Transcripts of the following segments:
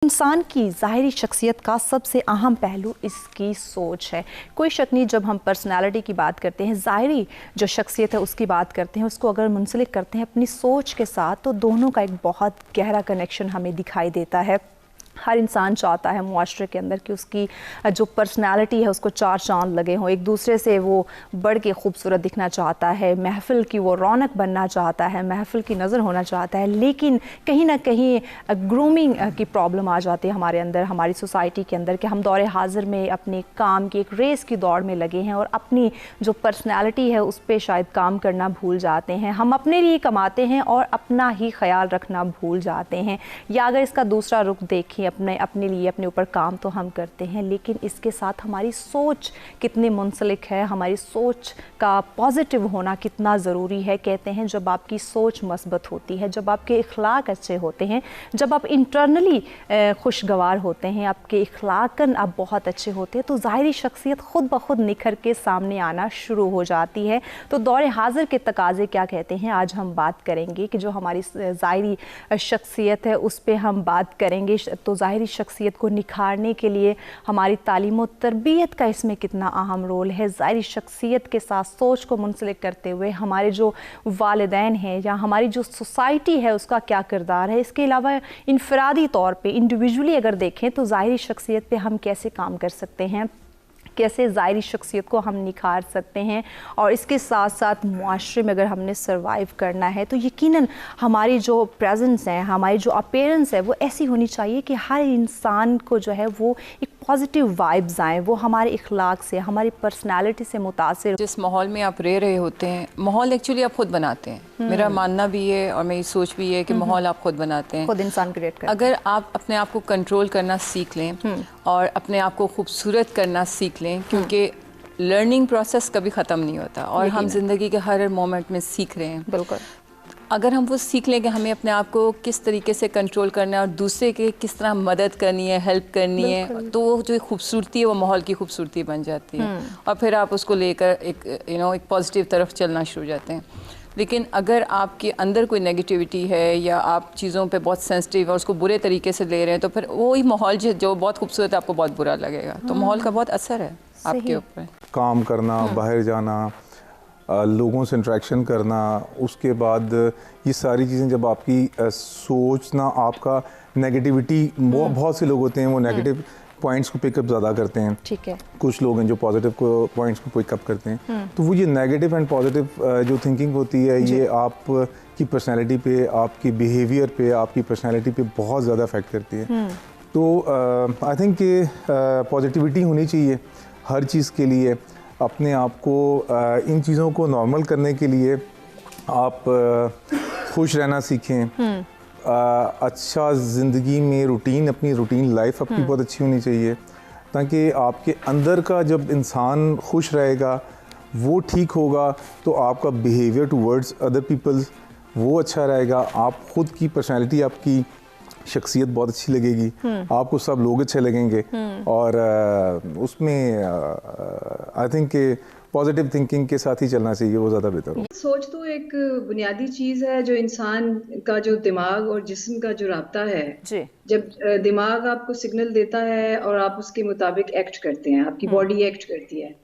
इंसान की ज़ाहिरी शख्सियत का सबसे अहम पहलू इसकी सोच है। कोई शक नहीं, जब हम पर्सनालिटी की बात करते हैं, ज़ाहिरी जो शख्सियत है उसकी बात करते हैं, उसको अगर मुंसलिक करते हैं अपनी सोच के साथ, तो दोनों का एक बहुत गहरा कनेक्शन हमें दिखाई देता है। हर इंसान चाहता है मुआशरे के अंदर कि उसकी जो पर्सनालिटी है उसको चार चांद लगे हों, एक दूसरे से वो बढ़ के खूबसूरत दिखना चाहता है, महफिल की वो रौनक बनना चाहता है, महफिल की नज़र होना चाहता है। लेकिन कहीं ना कहीं ग्रूमिंग की प्रॉब्लम आ जाती है हमारे अंदर, हमारी सोसाइटी के अंदर, कि हम दौरे हाजिर में अपने काम की एक रेस की दौड़ में लगे हैं और अपनी जो पर्सनालिटी है उस पर शायद काम करना भूल जाते हैं। हम अपने लिए कमाते हैं और अपना ही ख्याल रखना भूल जाते हैं। या अगर इसका दूसरा रुख देखिए, अपने लिए, अपने ऊपर काम तो हम करते हैं, लेकिन इसके साथ हमारी सोच कितनी मुंसलिक है, हमारी सोच का पॉजिटिव होना कितना ज़रूरी है। कहते हैं जब आपकी सोच मस्बत होती है, जब आपके इखलाक अच्छे होते हैं, जब आप इंटरनली खुशगवार होते हैं, आपके इखलाकन आप बहुत अच्छे होते हैं, तो ज़ाहिरी शख्सियत खुद ब खुद निखर के सामने आना शुरू हो जाती है। तो दौरे हाजिर के तकाजे क्या कहते हैं, आज हम बात करेंगे कि जो हमारी ज़ाहिरी शख्सियत है उस पर हम बात करेंगे। तो ज़ाहिरी शख्सियत को निखारने के लिए हमारी तालीम और तरबियत का इसमें कितना अहम रोल है। ज़ाहिरी शख्सियत के साथ सोच को मुंसलिक करते हुए हमारे जो वालिदैन हैं या हमारी जो सोसाइटी है उसका क्या किरदार है। इसके अलावा इनफरादी तौर पे, इंडिविजुअली अगर देखें तो ज़ाहिरी शख्सियत पे हम कैसे काम कर सकते हैं, कैसे ज़ाहिरी शख्सियत को हम निखार सकते हैं। और इसके साथ साथ मुआशरे में अगर हमने सर्वाइव करना है तो यकीनन हमारी जो प्रेजेंस है, हमारी जो अपीयरेंस है वो ऐसी होनी चाहिए कि हर इंसान को जो है वो एक पॉजिटिव वाइब्स आएँ, वो हमारे इखलाक से, हमारी पर्सनालिटी से मुतासिर। जिस माहौल में आप रह रहे होते हैं, माहौल एक्चुअली आप खुद बनाते हैं। मेरा मानना भी है और मेरी सोच भी है कि माहौल आप खुद बनाते हैं, खुद इंसान क्रिएट करते हैं। अगर आप अपने आप को कंट्रोल करना सीख लें और अपने आप को खूबसूरत करना सीख लें, क्योंकि लर्निंग प्रोसेस कभी ख़त्म नहीं होता और हम ज़िंदगी के हर मोमेंट में सीख रहे हैं। बिल्कुल। अगर हम वो सीख लें कि हमें अपने आप को किस तरीके से कंट्रोल करना है और दूसरे के किस तरह मदद करनी है, हेल्प करनी है, तो वो जो खूबसूरती है वो माहौल की खूबसूरती बन जाती है और फिर आप उसको लेकर एक पॉजिटिव तरफ चलना शुरू हो जाते हैं। लेकिन अगर आपके अंदर कोई नेगेटिविटी है या आप चीज़ों पे बहुत सेंसिटिव है और उसको बुरे तरीके से ले रहे हैं, तो फिर वही माहौल जो बहुत खूबसूरत है आपको बहुत बुरा लगेगा। तो माहौल का बहुत असर है आपके ऊपर। काम करना, बाहर जाना, लोगों से इंटरेक्शन करना, उसके बाद ये सारी चीज़ें जब आपकी सोचना, आपका नेगेटिविटी, बहुत से लोग होते हैं वो नेगेटिव पॉइंट्स को पिकअप ज़्यादा करते हैं, ठीक है, कुछ लोग हैं जो पॉजिटिव पॉइंट्स को पिकअप करते हैं। तो वो ये नेगेटिव एंड पॉजिटिव जो थिंकिंग होती है ये आपकी पर्सनैलिटी पे, आपकी बिहेवियर पे, आपकी पर्सनैलिटी पे बहुत ज़्यादा अफेक्ट करती है। तो आई थिंक कि पॉजिटिविटी होनी चाहिए हर चीज़ के लिए। अपने आप को इन चीज़ों को नॉर्मल करने के लिए आप खुश रहना सीखें। अच्छा ज़िंदगी में रूटीन, अपनी रूटीन लाइफ आपकी बहुत अच्छी होनी चाहिए, ताकि आपके अंदर का जब इंसान खुश रहेगा, वो ठीक होगा, तो आपका बिहेवियर टूवर्ड्स अदर पीपल्स वो अच्छा रहेगा। आप खुद की पर्सनैलिटी, आपकी शख्सियत बहुत अच्छी लगेगी, आपको सब लोग अच्छे लगेंगे और उसमें आई थिंक पॉजिटिव थिंकिंग के साथ ही चलना चाहिए, वो ज़्यादा बेहतर हो। सोच तो एक बुनियादी चीज़ है जो इंसान का जो दिमाग और जिस्म का जो राब्ता है जी। जब दिमाग आपको सिग्नल देता है और आप उसके मुताबिक एक्ट करते हैं, आपकी बॉडी एक्ट करती है,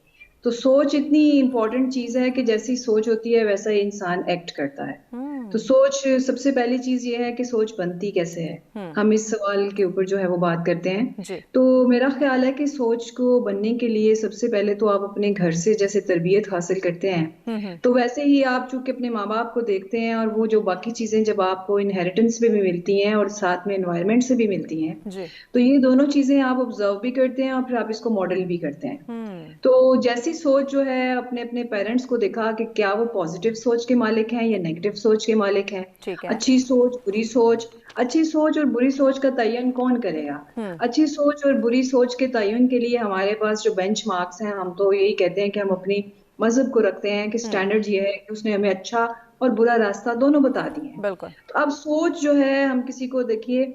तो सोच इतनी इम्पोर्टेंट चीज़ है कि जैसी सोच होती है वैसा ही इंसान एक्ट करता है। तो सोच, सबसे पहली चीज़ ये है कि सोच बनती कैसे है। हम इस सवाल के ऊपर जो है वो बात करते हैं। तो मेरा ख्याल है कि सोच को बनने के लिए सबसे पहले तो आप अपने घर से जैसे तरबियत हासिल करते हैं, तो वैसे ही आप चूंकि अपने माँ बाप को देखते हैं और वो जो बाकी चीज़ें जब आपको इनहेरिटेंस पे भी मिलती हैं और साथ में एनवायरनमेंट से भी मिलती हैं, तो ये दोनों चीज़ें आप ऑब्जर्व भी करते हैं और फिर आप इसको मॉडल भी करते हैं। तो जैसी सोच जो है, अपने अपने पेरेंट्स को देखा कि क्या वो पॉजिटिव सोच के मालिक हैं या नेगेटिव सोच के मालिक हैं। अच्छी सोच, बुरी सोच, अच्छी सोच और बुरी सोच का तयन कौन करेगा? अच्छी सोच और बुरी सोच के तयन के लिए हमारे पास जो बेंचमार्क्स हैं, हम तो यही कहते हैं कि हम अपनी मजहब को रखते हैं कि स्टैंडर्ड ये है कि उसने हमें अच्छा और बुरा रास्ता दोनों बता दिए हैं। तो अब सोच जो है, हम किसी को देखिए,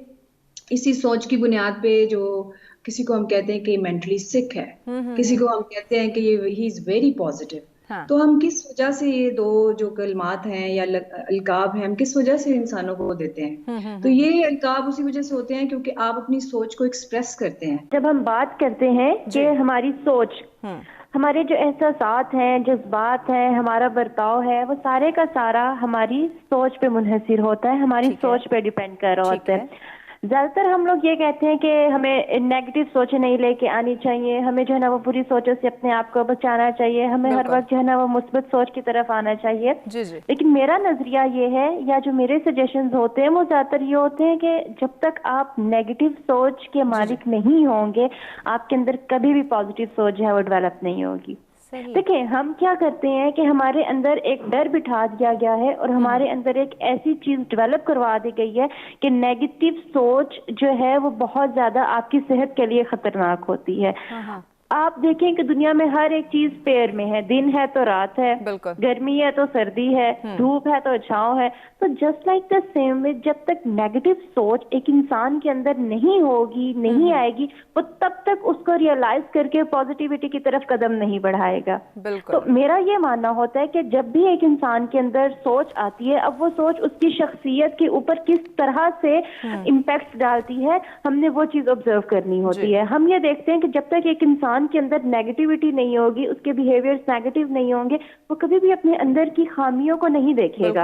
इसी सोच की बुनियाद पे जो किसी को हम कहते हैं कि मेंटली सिक है, किसी को हम कहते हैं कि ये ही इज वेरी पॉजिटिव, हाँ। तो हम किस वजह से ये दो जो कलमात हैं या अलकाब हैं, हम किस वजह से इंसानों को देते हैं? तो ये अलकाब उसी वजह से होते हैं क्योंकि आप अपनी सोच को एक्सप्रेस करते हैं। जब हम बात करते हैं कि हमारी सोच, हमारे जो एहसासात हैं, जज्बात हैं, हमारा बर्ताव है, वो सारे का सारा हमारी सोच पे मुनहसिर होता है, हमारी सोच पे डिपेंड कर रहा होता है। ज्यादातर हम लोग ये कहते हैं कि हमें नेगेटिव सोचें नहीं लेके आनी चाहिए, हमें जो है ना वो बुरी सोचों से अपने आप को बचाना चाहिए, हमें हर वक्त जो है ना वो मुस्बत सोच की तरफ आना चाहिए। जी जी। लेकिन मेरा नजरिया ये है, या जो मेरे सजेशंस होते हैं वो ज्यादातर ये होते हैं कि जब तक आप नेगेटिव सोच के मालिक नहीं होंगे, आपके अंदर कभी भी पॉजिटिव सोच जो है वो डेवलप नहीं होगी। देखिए, हम क्या करते हैं कि हमारे अंदर एक डर बिठा दिया गया है और हमारे अंदर एक ऐसी चीज डेवलप करवा दी गई है कि नेगेटिव सोच जो है वो बहुत ज्यादा आपकी सेहत के लिए खतरनाक होती है। आप देखें कि दुनिया में हर एक चीज पेयर में है, दिन है तो रात है, गर्मी है तो सर्दी है, धूप है तो छांव है। तो just like the same way, जब तक नेगेटिव सोच एक इंसान के अंदर नहीं होगी, नहीं आएगी, वो तब तक उसको रियलाइज करके पॉजिटिविटी की तरफ कदम नहीं बढ़ाएगा। तो मेरा ये मानना होता है कि जब भी एक इंसान के अंदर सोच आती है, अब वो सोच उसकी शख्सियत के ऊपर किस तरह से इम्पैक्ट डालती है, हमने वो चीज ऑब्जर्व करनी होती है। हम ये देखते हैं कि जब तक एक इंसान के अंदर नेगेटिविटी नहीं होगी, उसके बिहेवियर्स नेगेटिव नहीं होंगे, वो कभी भी अपने अंदर की खामियों को नहीं देखेगा।